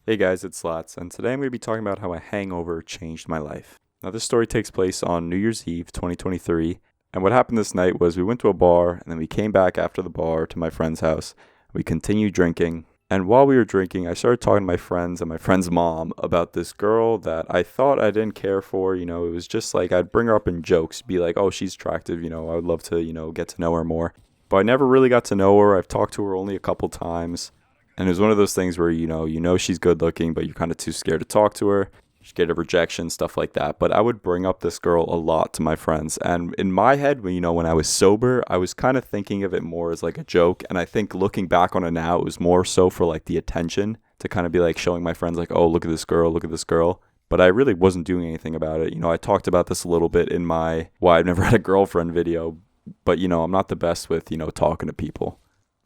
Hey guys, it's Slats, and today I'm going to be talking about how a hangover changed my life. Now, this story takes place on New Year's Eve 2023, and what happened this night was we went to a bar, and then we came back after the bar to my friend's house. We continued drinking, and while we were drinking, I started talking to my friends and my friend's mom about this girl that I thought I didn't care for. It was just like I'd bring her up in jokes, be like, oh, she's attractive, I would love to, get to know her more. But I never really got to know her. I've talked to her only a couple times. And it was one of those things where, she's good looking, but you're kind of too scared to talk to her. You're scared of rejection, stuff like that. But I would bring up this girl a lot to my friends. And in my head, when I was sober, I was kind of thinking of it more as like a joke. And I think looking back on it now, it was more so for like the attention to kind of be like showing my friends like, oh, look at this girl, look at this girl. But I really wasn't doing anything about it. I talked about this a little bit in my why I've never had a girlfriend video. But, I'm not the best with, talking to people.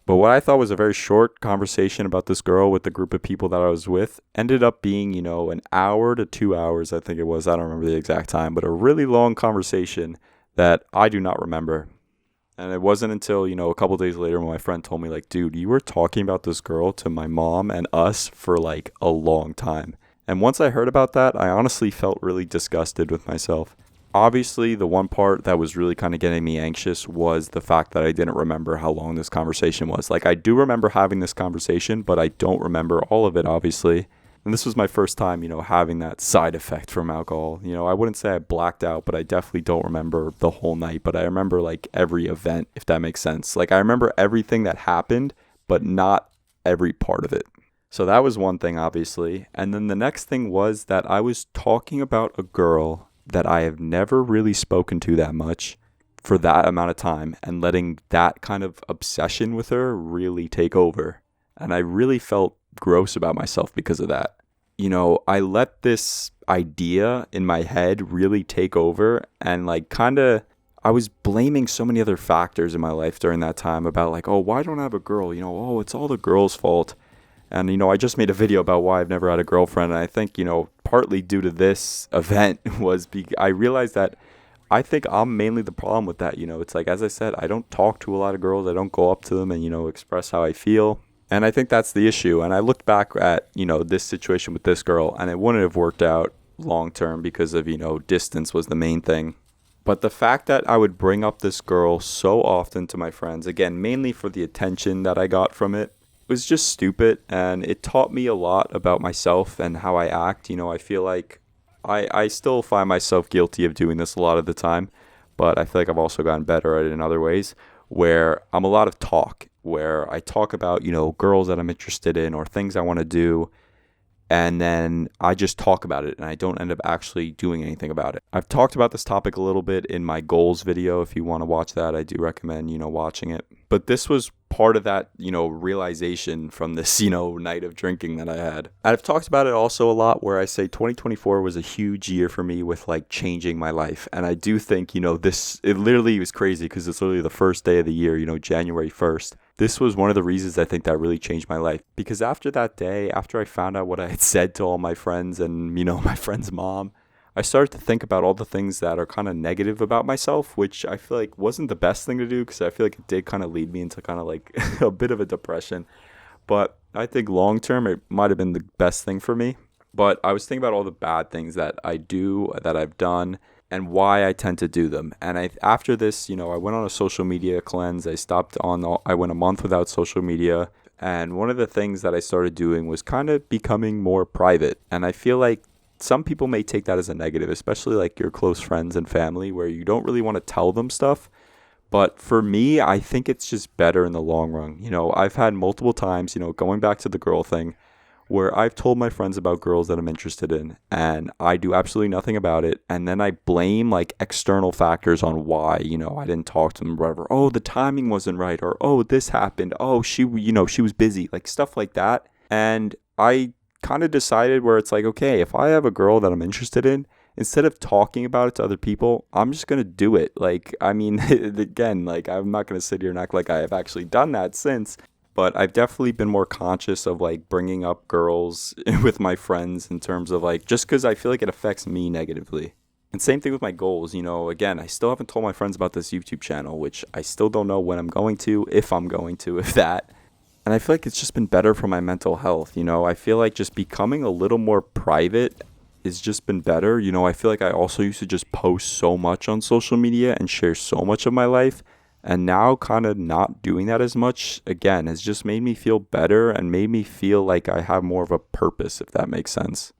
But what I thought was a very short conversation about this girl with the group of people that I was with ended up being, an hour to 2 hours, I think it was. I don't remember the exact time, but a really long conversation that I do not remember. And it wasn't until, a couple days later when my friend told me, like, dude, you were talking about this girl to my mom and us for like a long time. And once I heard about that, I honestly felt really disgusted with myself. Obviously, the one part that was really kind of getting me anxious was the fact that I didn't remember how long this conversation was. Like, I do remember having this conversation, but I don't remember all of it, obviously. And this was my first time, having that side effect from alcohol. I wouldn't say I blacked out, but I definitely don't remember the whole night. But I remember, like, every event, if that makes sense. Like, I remember everything that happened, but not every part of it. So that was one thing, obviously. And then the next thing was that I was talking about a girl that I have never really spoken to that much for that amount of time and letting that kind of obsession with her really take over. And I really felt gross about myself because of that. I let this idea in my head really take over and I was blaming so many other factors in my life during that time about like, oh, why don't I have a girl? Oh, it's all the girl's fault. And, I just made a video about why I've never had a girlfriend. And I think, partly due to this event I realized that I think I'm mainly the problem with that. It's like, as I said, I don't talk to a lot of girls. I don't go up to them and, express how I feel. And I think that's the issue. And I looked back at, this situation with this girl and it wouldn't have worked out long term because of, distance was the main thing. But the fact that I would bring up this girl so often to my friends, again, mainly for the attention that I got from it, was just stupid, and it taught me a lot about myself and how I act. I feel like I still find myself guilty of doing this a lot of the time, but I feel like I've also gotten better at it in other ways, where I'm a lot of talk, where I talk about, girls that I'm interested in or things I want to do, and then I just talk about it and I don't end up actually doing anything about it. I've talked about this topic a little bit in my goals video. If you want to watch that, I do recommend, watching it. But this was part of that, realization from this, night of drinking that I had. And I've talked about it also a lot where I say 2024 was a huge year for me with like changing my life. And I do think, it literally was crazy because it's literally the first day of the year, January 1st. This was one of the reasons I think that really changed my life. Because after that day, after I found out what I had said to all my friends and, my friend's mom, I started to think about all the things that are kind of negative about myself, which I feel like wasn't the best thing to do because I feel like it did kind of lead me into kind of like a bit of a depression. But I think long term, it might have been the best thing for me. But I was thinking about all the bad things that I do, that I've done, and why I tend to do them. And after this, I went on a social media cleanse. I went a month without social media. And one of the things that I started doing was kind of becoming more private. And I feel like some people may take that as a negative, especially like your close friends and family where you don't really want to tell them stuff. But for me, I think it's just better in the long run. I've had multiple times, going back to the girl thing, where I've told my friends about girls that I'm interested in and I do absolutely nothing about it. And then I blame like external factors on why, I didn't talk to them, whatever. Oh, the timing wasn't right. Or, oh, this happened. Oh, she was busy, like stuff like that. And I kind of decided where it's like, okay, if I have a girl that I'm interested in, instead of talking about it to other people, I'm just going to do it. Like, I mean, again, like I'm not going to sit here and act like I have actually done that since, but I've definitely been more conscious of like bringing up girls with my friends in terms of like, just because I feel like it affects me negatively. And same thing with my goals. Again, I still haven't told my friends about this YouTube channel, which I still don't know when I'm going to, if I'm going to, if that. And I feel like it's just been better for my mental health. I feel like just becoming a little more private has just been better. I feel like I also used to just post so much on social media and share so much of my life. And now kind of not doing that as much, again, has just made me feel better and made me feel like I have more of a purpose, if that makes sense.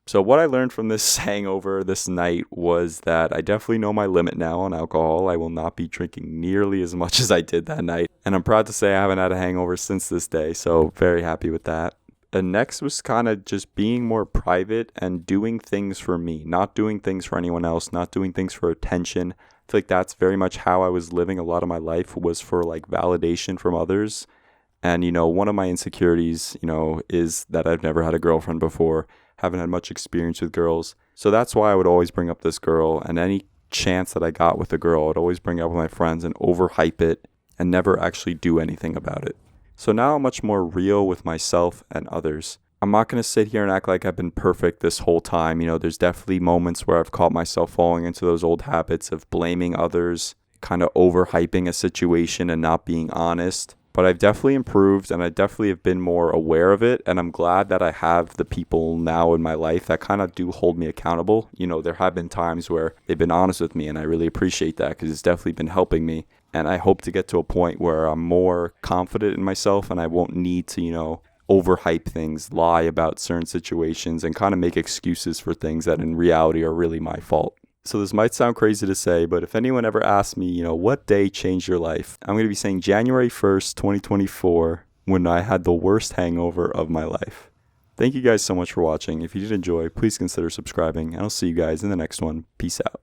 So what I learned from this hangover this night was that I definitely know my limit now on alcohol. I will not be drinking nearly as much as I did that night. And I'm proud to say I haven't had a hangover since this day, so very happy with that. And next was kind of just being more private and doing things for me, not doing things for anyone else, not doing things for attention. I feel like that's very much how I was living a lot of my life, was for like validation from others. And, one of my insecurities, is that I've never had a girlfriend before, haven't had much experience with girls. So that's why I would always bring up this girl, and any chance that I got with a girl, I'd always bring it up with my friends and overhype it and never actually do anything about it. So now I'm much more real with myself and others. I'm not going to sit here and act like I've been perfect this whole time. There's definitely moments where I've caught myself falling into those old habits of blaming others, kind of overhyping a situation and not being honest. But I've definitely improved, and I definitely have been more aware of it. And I'm glad that I have the people now in my life that kind of do hold me accountable. There have been times where they've been honest with me, and I really appreciate that because it's definitely been helping me. And I hope to get to a point where I'm more confident in myself and I won't need to, overhype things, lie about certain situations, and kind of make excuses for things that in reality are really my fault. So this might sound crazy to say, but if anyone ever asks me, what day changed your life, I'm going to be saying January 1st, 2024, when I had the worst hangover of my life. Thank you guys so much for watching. If you did enjoy, please consider subscribing, and I'll see you guys in the next one. Peace out.